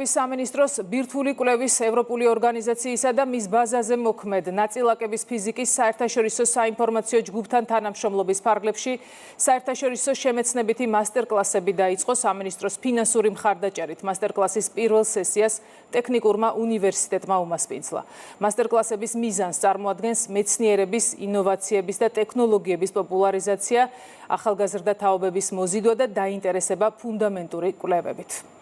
სამინისტროს ბირთვული კვლევის ევროპული ორგანიზაციისა და მის ბაზაზე მოქმედ ნაწილაკების ფიზიკის საერთაშორისო საინფორმაციო ჯგუფთან თანამშრომლობის ფარგლებში საერთაშორისო შემეცნებითი მასტერკლასები დაიწყო სამინისტროს ფინანსური მხარდაჭერით. მასტერკლასის პირველ სესიას ტექნიკურმა უნივერსიტეტმა უმასპინძლა. მასტერკლასების მიზანს წარმოადგენს მეცნიერების, ინოვაციების და ტექნოლოგიების პოპულარიზაცია, ახალგაზრდა თაობების მოზიდვა და დაინტერესება ფუნდამენტური კვლევებით.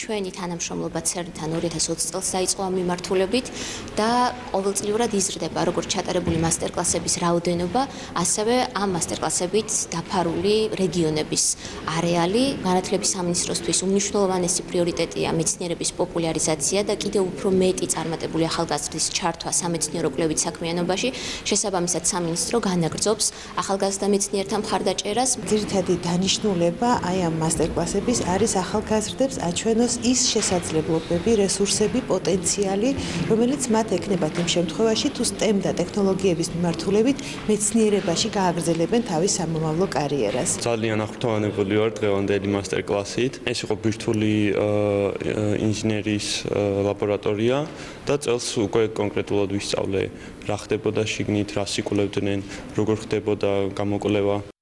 ჩვენი თანამშრომლობა CERN-თან 2020 წელს დაიწყო ამ მიმართულებით და ყოველწლიურად იზრდება როგორც ჩატარებული მასტერკლასების რაოდენობა, ასევე ამ მასტერკლასებით დაფარული რეგიონების არეალი. განათლების სამინისტროსთვის უმნიშვნელოვანესი პრიორიტეტია მეცნიერების პოპულარიზაცია და კიდევ უფრო მეტი წარმატებული ახალგაზრდის ჩართვა სამეცნიერო კვლევით საქმიანობაში. შესაბამისად, სამინისტრო განაგრძობს ახალგაზრდა მეცნიერთა მხარდაჭერას. ძირითადი დანიშნულება აი ამ მასტერკლასების არის ახალგაზრდებს აჩვენოს ის შესაძლებლობები, რესურსები, პოტენციალი, რომელიც მათ ექნებათ იმ შემთხვევაში, თუ STEM და ტექნოლოგიების მიმართულებით მეცნიერებაში გააგრძელებენ თავის სამომავლო კარიერას. ძალიან აღფრთოვანებული ვარ დღევანდელი მასტერკლასით. ეს იყო ბირთვული ინჟინერიის ლაბორატორია და წელს უკვე კონკრეტულად ვისწავლე, რა ხდებოდა შიგნით, რა სიკულევდნენ, როგორ ხდებოდა გამოკვლევა.